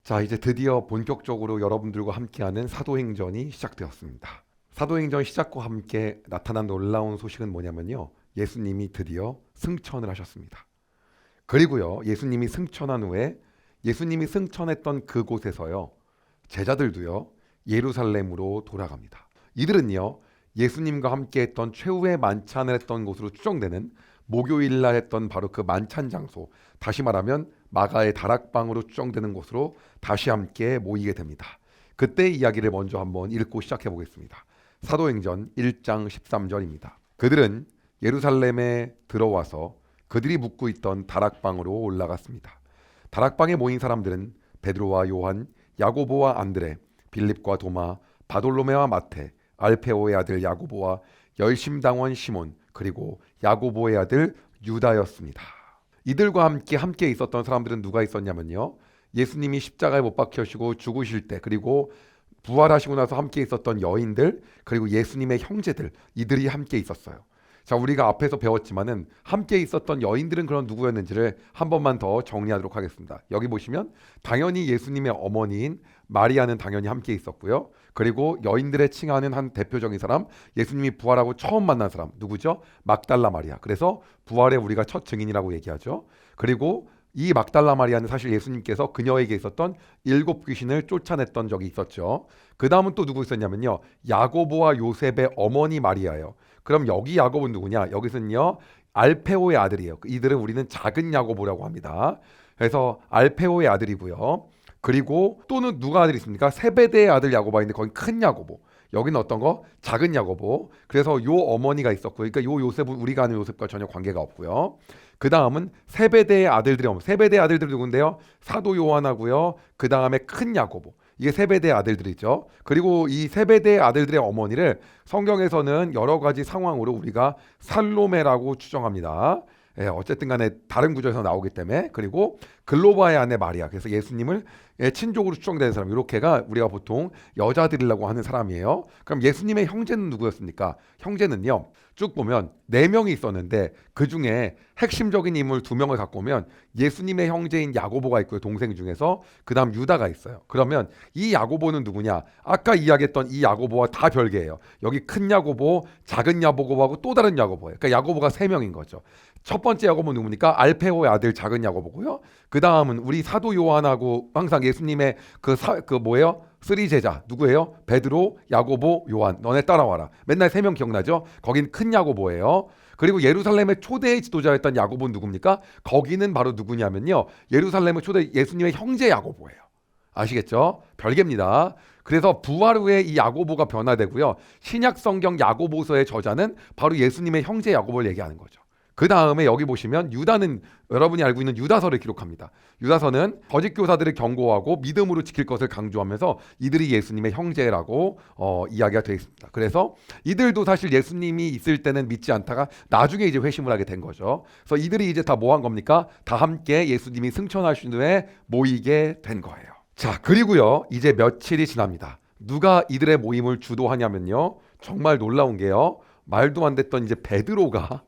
자, 이제 드디어 본격적으로 여러분들과 함께하는 사도행전이 시작되었습니다. 사도행전 시작과 함께 나타난 놀라운 소식은 뭐냐면요. 예수님이 드디어 승천을 하셨습니다. 그리고요, 예수님이 승천한 후에 예수님이 승천했던 그곳에서요, 제자들도요, 예루살렘으로 돌아갑니다. 이들은요, 예수님과 함께 했던 최후의 만찬을 했던 곳으로 추정되는 목요일 날 했던 바로 그 만찬 장소, 다시 말하면 마가의 다락방으로 추정되는 곳으로 다시 함께 모이게 됩니다. 그때 이야기를 먼저 한번 읽고 시작해 보겠습니다. 사도행전 1장 13절입니다. 그들은 예루살렘에 들어와서 그들이 묵고 있던 다락방으로 올라갔습니다. 다락방에 모인 사람들은 베드로와 요한, 야고보와 안드레, 빌립과 도마, 바돌로메와 마테, 알페오의 아들 야고보와 열심당원 시몬, 그리고 야고보의 아들 유다였습니다. 이들과 함께 있었던 사람들은 누가 있었냐면요, 예수님이 십자가에 못 박혀시고 죽으실 때, 그리고 부활하시고 나서 함께 있었던 여인들, 그리고 예수님의 형제들, 이들이 함께 있었어요. 자, 우리가 앞에서 배웠지만은 함께 있었던 여인들은 그런 누구였는지를 한 번만 더 정리하도록 하겠습니다. 여기 보시면 당연히 예수님의 어머니인 마리아는 당연히 함께 있었고요. 그리고 여인들의 칭하는 한 대표적인 사람, 예수님이 부활하고 처음 만난 사람 누구죠? 막달라 마리아. 그래서 부활의 우리가 첫 증인이라고 얘기하죠. 그리고 이 막달라 마리아는 사실 예수님께서 그녀에게 있었던 7 귀신을 쫓아냈던 적이 있었죠. 그 다음은 또 누구 있었냐면요, 야고보와 요셉의 어머니 마리아예요. 그럼 여기 야고보는 누구냐? 여기서는요, 알페오의 아들이에요. 이들은 우리는 작은 야고보라고 합니다. 그래서 알페오의 아들이고요. 그리고 또는 누가 아들이 있습니까? 세베대의 아들 야고보가 있는데 거긴 큰 야고보. 여기는 어떤 거? 작은 야고보. 그래서 요 어머니가 있었고요. 그러니까 요 요셉은 우리가 아는 요셉과 전혀 관계가 없고요. 그 다음은 세베대의 아들들이 세베대의 아들들이 누군데요? 사도 요한하고요. 그 다음에 큰 야고보. 이게 세베대의 아들들이죠. 그리고 이 세베대의 아들들의 어머니를 성경에서는 여러 가지 상황으로 우리가 살로메라고 추정합니다. 예, 어쨌든 간에 다른 구절에서 나오기 때문에. 그리고 글로바의 아내 마리아, 그래서 예수님을 친족으로 추정되는 사람, 이렇게가 우리가 보통 여자들이라고 하는 사람이에요. 그럼 예수님의 형제는 누구였습니까? 형제는요, 쭉 보면 4명이 있었는데 그 중에 핵심적인 인물 2명을 갖고 오면 예수님의 형제인 야고보가 있고요, 동생 중에서. 그 다음 유다가 있어요. 그러면 이 야고보는 누구냐? 아까 이야기했던 이 야고보와 다 별개예요. 여기 큰 야고보, 작은 야고보하고 또 다른 야고보예요. 그러니까 야고보가 3명인 거죠. 첫 번째 야고보는 누굽니까? 알페오의 아들 작은 야고보고요. 그 다음은 우리 사도 요한하고 항상 예수님의 뭐예요? 3제자 누구예요? 베드로, 야고보, 요한. 너네 따라와라. 맨날 3명 기억나죠? 거긴 큰 야고보예요. 그리고 예루살렘의 초대의 지도자였던 야고보는 누굽니까? 거기는 바로 누구냐면요, 예루살렘의 초대 예수님의 형제 야고보예요. 아시겠죠? 별개입니다. 그래서 부활 후에 이 야고보가 변화되고요, 신약 성경 야고보서의 저자는 바로 예수님의 형제 야고보를 얘기하는 거죠. 그 다음에 여기 보시면 유다는 여러분이 알고 있는 유다서를 기록합니다. 유다서는 거짓 교사들을 경고하고 믿음으로 지킬 것을 강조하면서 이들이 예수님의 형제라고 이야기가 되어 있습니다. 그래서 이들도 사실 예수님이 있을 때는 믿지 않다가 나중에 이제 회심을 하게 된 거죠. 그래서 이들이 이제 다 뭐 한 겁니까? 다 함께 예수님이 승천하신 후에 모이게 된 거예요. 자, 그리고요, 이제 며칠이 지납니다. 누가 이들의 모임을 주도하냐면요, 정말 놀라운 게요, 말도 안 됐던 이제 베드로가,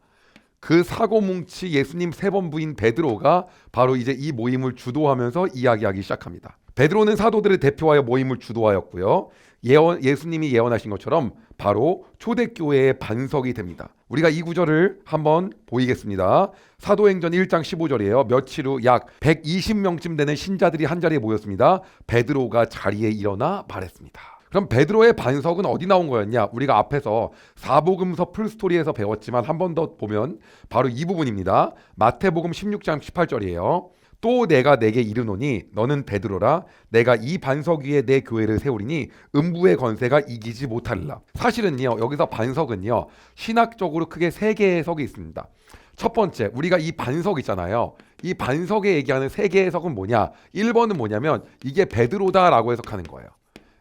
그 사고뭉치 예수님 3번 부인 베드로가 바로 이제 이 모임을 주도하면서 이야기하기 시작합니다. 베드로는 사도들을 대표하여 모임을 주도하였고요, 예수님이 예언하신 것처럼 바로 초대교회의 반석이 됩니다. 우리가 이 구절을 한번 보이겠습니다. 사도행전 1장 15절이에요. 며칠 후 약 120명쯤 되는 신자들이 한자리에 모였습니다. 베드로가 자리에 일어나 말했습니다. 그럼 베드로의 반석은 어디 나온 거였냐? 우리가 앞에서 사복음서 풀스토리에서 배웠지만 한 번 더 보면 바로 이 부분입니다. 마태복음 16장 18절이에요. 또 내가 내게 이르노니 너는 베드로라. 내가 이 반석 위에 내 교회를 세우리니 음부의 건세가 이기지 못하리라. 사실은요, 여기서 반석은요, 신학적으로 크게 3개의 해석이 있습니다. 첫 번째, 우리가 이 반석 있잖아요. 이 반석에 얘기하는 3개의 해석은 뭐냐? 1번은 뭐냐면 이게 베드로다라고 해석하는 거예요.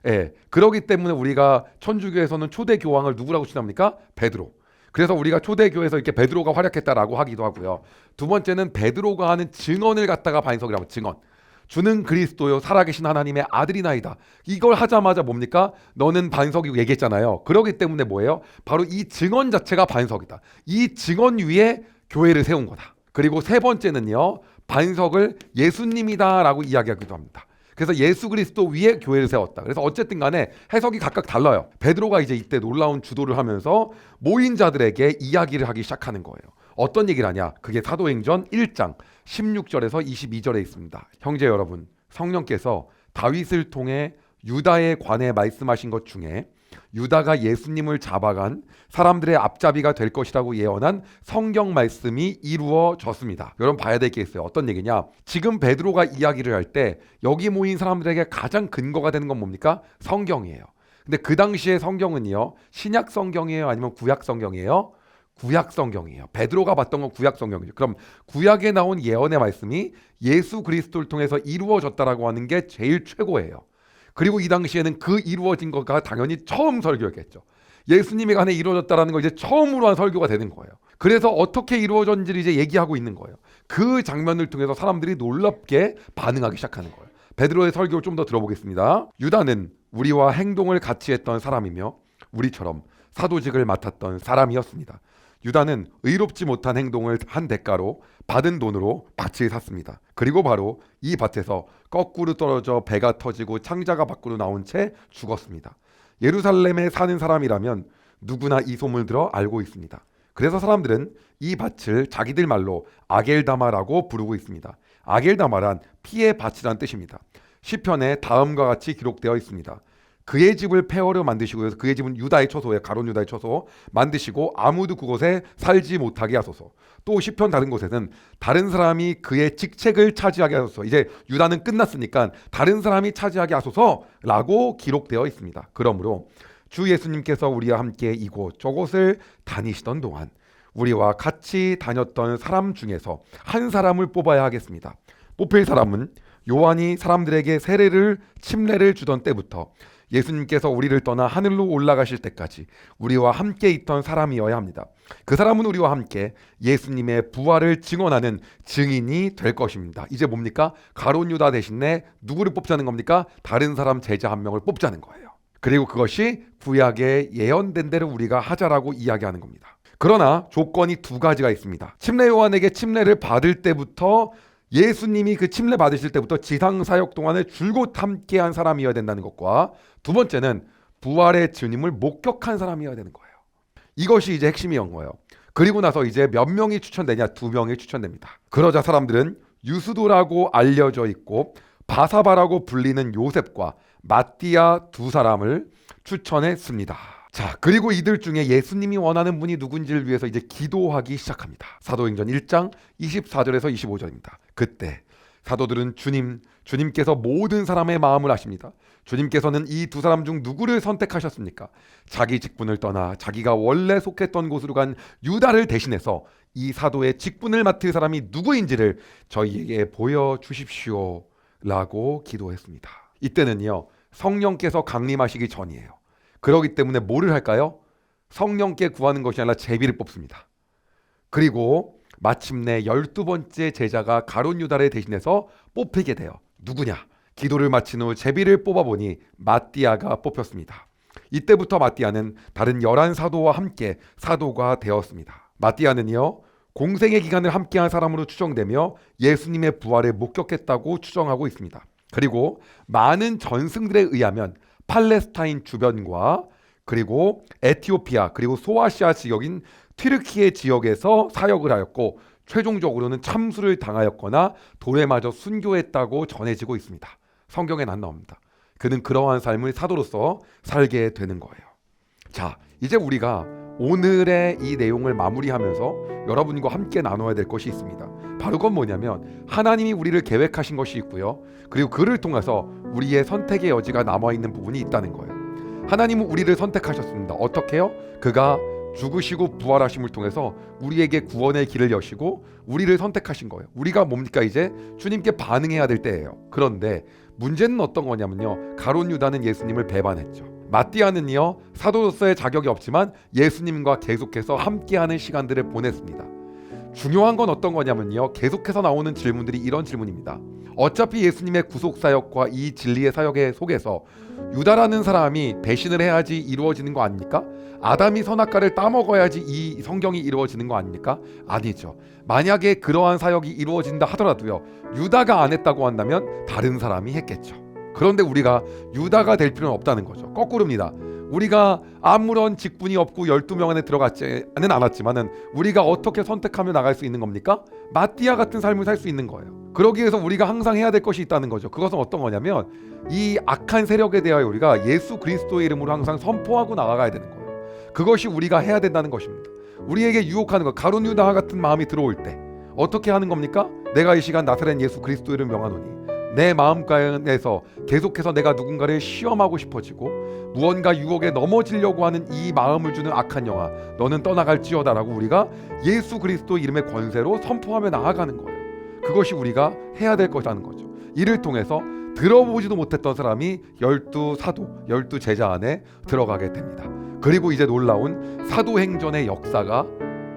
예, 그러기 때문에 우리가 천주교에서는 초대 교황을 누구라고 칭합니까? 베드로. 그래서 우리가 초대교회에서 이렇게 베드로가 활약했다라고 하기도 하고요. 두 번째는 베드로가 하는 증언을 갖다가 반석이라고, 증언. 주는 그리스도요 살아계신 하나님의 아들이나이다. 이걸 하자마자 뭡니까? 너는 반석이고 얘기했잖아요. 그러기 때문에 뭐예요? 바로 이 증언 자체가 반석이다. 이 증언 위에 교회를 세운 거다. 그리고 세 번째는요, 반석을 예수님이다라고 이야기하기도 합니다. 그래서 예수 그리스도 위에 교회를 세웠다. 그래서 어쨌든 간에 해석이 각각 달라요. 베드로가 이제 이때 놀라운 주도를 하면서 모인 자들에게 이야기를 하기 시작하는 거예요. 어떤 얘기를 하냐? 그게 사도행전 1장 16절에서 22절에 있습니다. 형제 여러분, 성령께서 다윗을 통해 유다에 관해 말씀하신 것 중에 유다가 예수님을 잡아간 사람들의 앞잡이가 될 것이라고 예언한 성경 말씀이 이루어졌습니다. 여러분 봐야 될 게 있어요. 어떤 얘기냐? 지금 베드로가 이야기를 할 때 여기 모인 사람들에게 가장 근거가 되는 건 뭡니까? 성경이에요. 근데 그 당시에 성경은요, 신약 성경이에요? 아니면 구약 성경이에요? 구약 성경이에요. 베드로가 봤던 건 구약 성경이죠. 그럼 구약에 나온 예언의 말씀이 예수 그리스도를 통해서 이루어졌다라고 하는 게 제일 최고예요. 그리고 이 당시에는 그 이루어진 거가 당연히 처음 설교였겠죠. 예수님에 관해 이루어졌다라는 거 이제 처음으로 한 설교가 되는 거예요. 그래서 어떻게 이루어졌는지를 이제 얘기하고 있는 거예요. 그 장면을 통해서 사람들이 놀랍게 반응하기 시작하는 거예요. 베드로의 설교를 좀 더 들어보겠습니다. 유다는 우리와 행동을 같이 했던 사람이며 우리처럼 사도직을 맡았던 사람이었습니다. 유다는 의롭지 못한 행동을 한 대가로 받은 돈으로 밭을 샀습니다. 그리고 바로 이 밭에서 거꾸로 떨어져 배가 터지고 창자가 밖으로 나온 채 죽었습니다. 예루살렘에 사는 사람이라면 누구나 이 소문을 들어 알고 있습니다. 그래서 사람들은 이 밭을 자기들 말로 아겔다마라고 부르고 있습니다. 아겔다마란 피의 밭이란 뜻입니다. 시편에 다음과 같이 기록되어 있습니다. 그의 집을 폐허로 만드시고, 그의 집은 유다의 처소에, 가론 유다의 처소 만드시고 아무도 그곳에 살지 못하게 하소서. 또 시편 다른 곳에는 다른 사람이 그의 직책을 차지하게 하소서. 이제 유다는 끝났으니까 다른 사람이 차지하게 하소서라고 기록되어 있습니다. 그러므로 주 예수님께서 우리와 함께 이곳 저곳을 다니시던 동안 우리와 같이 다녔던 사람 중에서 한 사람을 뽑아야 하겠습니다. 뽑힐 사람은 요한이 사람들에게 침례를 주던 때부터 예수님께서 우리를 떠나 하늘로 올라가실 때까지 우리와 함께 있던 사람이어야 합니다. 그 사람은 우리와 함께 예수님의 부활을 증언하는 증인이 될 것입니다. 이제 뭡니까? 가룟 유다 대신에 누구를 뽑자는 겁니까? 다른 사람 제자 한 명을 뽑자는 거예요. 그리고 그것이 구약에 예언된 대로 우리가 하자라고 이야기하는 겁니다. 그러나 조건이 두 가지가 있습니다. 침례 요한에게 침례를 받을 때부터 예수님이 그 침례 받으실 때부터 지상 사역 동안에 줄곧 함께한 사람이어야 된다는 것과 두 번째는 부활의 주님을 목격한 사람이어야 되는 거예요. 이것이 이제 핵심이었던 거예요. 그리고 나서 이제 몇 명이 추천되냐? 2명이 추천됩니다. 그러자 사람들은 유수도라고 알려져 있고 바사바라고 불리는 요셉과 마띠아 두 사람을 추천했습니다. 자, 그리고 이들 중에 예수님이 원하는 분이 누군지를 위해서 이제 기도하기 시작합니다. 사도행전 1장 24절에서 25절입니다. 그때 사도들은 주님께서 모든 사람의 마음을 아십니다. 주님께서는 이 두 사람 중 누구를 선택하셨습니까? 자기 직분을 떠나 자기가 원래 속했던 곳으로 간 유다를 대신해서 이 사도의 직분을 맡을 사람이 누구인지를 저희에게 보여주십시오 라고 기도했습니다. 이때는요, 성령께서 강림하시기 전이에요. 그렇기 때문에 뭐를 할까요? 성령께 구하는 것이 아니라 제비를 뽑습니다. 그리고 마침내 12번째 제자가 가룟 유다를 대신해서 뽑히게 돼요. 누구냐? 기도를 마친 후 제비를 뽑아보니 마띠아가 뽑혔습니다. 이때부터 마띠아는 다른 11사도와 함께 사도가 되었습니다. 마띠아는요, 공생의 기간을 함께한 사람으로 추정되며 예수님의 부활을 목격했다고 추정하고 있습니다. 그리고 많은 전승들에 의하면 팔레스타인 주변과 그리고 에티오피아 그리고 소아시아 지역인 튀르키예 지역에서 사역을 하였고 최종적으로는 참수를 당하였거나 돌에 맞아 순교했다고 전해지고 있습니다. 성경엔 안 나옵니다. 그는 그러한 삶을 사도로서 살게 되는 거예요. 자, 이제 우리가 오늘의 이 내용을 마무리하면서 여러분과 함께 나눠야 될 것이 있습니다. 바로 그건 뭐냐면 하나님이 우리를 계획하신 것이 있고요. 그리고 그를 통해서 우리의 선택의 여지가 남아있는 부분이 있다는 거예요. 하나님은 우리를 선택하셨습니다. 어떻게요? 그가 죽으시고 부활하심을 통해서 우리에게 구원의 길을 여시고 우리를 선택하신 거예요. 우리가 뭡니까? 이제 주님께 반응해야 될 때예요. 그런데 문제는 어떤 거냐면요, 가룟 유다는 예수님을 배반했죠. 마띠아는요, 사도로서의 자격이 없지만 예수님과 계속해서 함께하는 시간들을 보냈습니다. 중요한 건 어떤 거냐면요, 계속해서 나오는 질문들이 이런 질문입니다. 어차피 예수님의 구속사역과 이 진리의 사역의 속에서 유다라는 사람이 배신을 해야지 이루어지는 거 아닙니까? 아담이 선악과를 따먹어야지 이 성경이 이루어지는 거 아닙니까? 아니죠. 만약에 그러한 사역이 이루어진다 하더라도요, 유다가 안 했다고 한다면 다른 사람이 했겠죠. 그런데 우리가 유다가 될 필요는 없다는 거죠. 거꾸로입니다. 우리가 아무런 직분이 없고 12명 안에 들어갔지는 않았지만은 우리가 어떻게 선택하며 나갈 수 있는 겁니까? 마띠아 같은 삶을 살 수 있는 거예요. 그러기 위해서 우리가 항상 해야 될 것이 있다는 거죠. 그것은 어떤 거냐면 이 악한 세력에 대하여 우리가 예수 그리스도의 이름으로 항상 선포하고 나가야 되는 거예요. 그것이 우리가 해야 된다는 것입니다. 우리에게 유혹하는 것, 가룟 유다 같은 마음이 들어올 때 어떻게 하는 겁니까? 내가 이 시간 나사렛 예수 그리스도를 명하노니 내 마음가에서 계속해서 내가 누군가를 시험하고 싶어지고 무언가 유혹에 넘어지려고 하는 이 마음을 주는 악한 영아, 너는 떠나갈지어다라고 우리가 예수 그리스도 이름의 권세로 선포하며 나아가는 거예요. 그것이 우리가 해야 될 것이라는 거죠. 이를 통해서 들어보지도 못했던 사람이 12사도, 12제자 안에 들어가게 됩니다. 그리고 이제 놀라운 사도행전의 역사가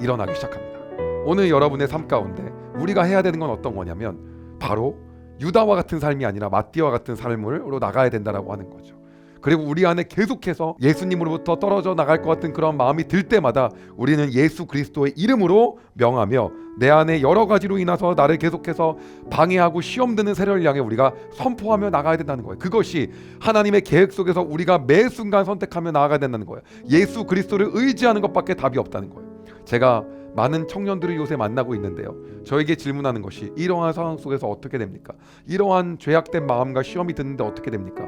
일어나기 시작합니다. 오늘 여러분의 삶 가운데 우리가 해야 되는 건 어떤 거냐면 바로 유다와 같은 삶이 아니라 마띠아와 같은 삶으로 나가야 된다라고 하는 거죠. 그리고 우리 안에 계속해서 예수님으로부터 떨어져 나갈 것 같은 그런 마음이 들 때마다 우리는 예수 그리스도의 이름으로 명하며 내 안에 여러 가지로 인해서 나를 계속해서 방해하고 시험 드는 세력을 향해 우리가 선포하며 나가야 된다는 거예요. 그것이 하나님의 계획 속에서 우리가 매 순간 선택하며 나아가야 된다는 거예요. 예수 그리스도를 의지하는 것밖에 답이 없다는 거예요. 제가 많은 청년들을 요새 만나고 있는데요. 저에게 질문하는 것이 이러한 상황 속에서 어떻게 됩니까? 이러한 죄악된 마음과 시험이 드는데 어떻게 됩니까?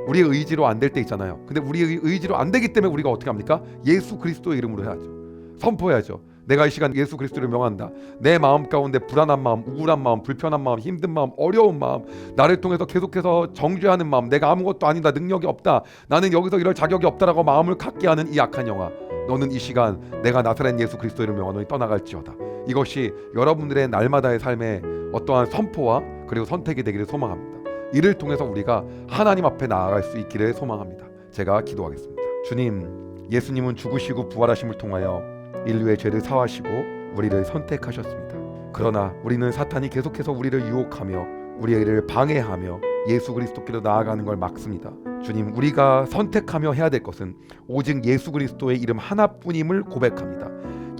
우리의 의지로 안 될 때 있잖아요. 근데 우리의 의지로 안 되기 때문에 우리가 어떻게 합니까? 예수 그리스도의 이름으로 해야죠. 선포해야죠. 내가 이 시간 예수 그리스도를 명한다. 내 마음 가운데 불안한 마음, 우울한 마음, 불편한 마음, 힘든 마음, 어려운 마음, 나를 통해서 계속해서 정죄하는 마음, 내가 아무것도 아니다, 능력이 없다, 나는 여기서 이럴 자격이 없다라고 마음을 갖게 하는 이 악한 영아, 너는 이 시간 내가 나사렛 예수 그리스도를 명하노니 떠나갈지어다. 이것이 여러분들의 날마다의 삶의 어떠한 선포와 그리고 선택이 되기를 소망합니다. 이를 통해서 우리가 하나님 앞에 나아갈 수 있기를 소망합니다. 제가 기도하겠습니다. 주님, 예수님은 죽으시고 부활하심을 통하여 인류의 죄를 사하시고 우리를 선택하셨습니다. 그러나 우리는 사탄이 계속해서 우리를 유혹하며 우리를 방해하며 예수 그리스도께로 나아가는 걸 막습니다. 주님, 우리가 선택하며 해야 될 것은 오직 예수 그리스도의 이름 하나뿐임을 고백합니다.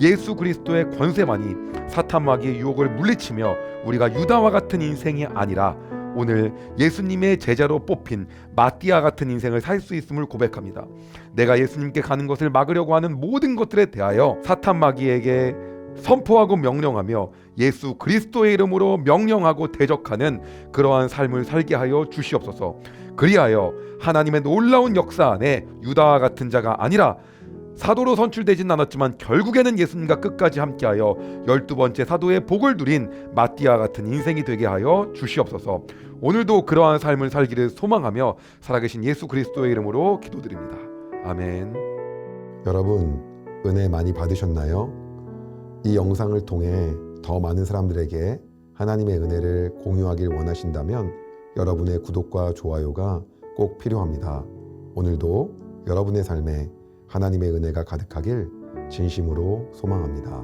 예수 그리스도의 권세만이 사탄 마귀의 유혹을 물리치며 우리가 유다와 같은 인생이 아니라 오늘 예수님의 제자로 뽑힌 마띠아 같은 인생을 살 수 있음을 고백합니다. 내가 예수님께 가는 것을 막으려고 하는 모든 것들에 대하여 사탄 마귀에게 선포하고 명령하며 예수 그리스도의 이름으로 명령하고 대적하는 그러한 삶을 살게 하여 주시옵소서. 그리하여 하나님의 놀라운 역사 안에 유다와 같은 자가 아니라 사도로 선출되진 않았지만 결국에는 예수님과 끝까지 함께하여 12번째 사도의 복을 누린 마띠아 같은 인생이 되게 하여 주시옵소서. 오늘도 그러한 삶을 살기를 소망하며 살아계신 예수 그리스도의 이름으로 기도드립니다. 아멘. 여러분, 은혜 많이 받으셨나요? 이 영상을 통해 더 많은 사람들에게 하나님의 은혜를 공유하길 원하신다면 여러분의 구독과 좋아요가 꼭 필요합니다. 오늘도 여러분의 삶에 하나님의 은혜가 가득하길 진심으로 소망합니다.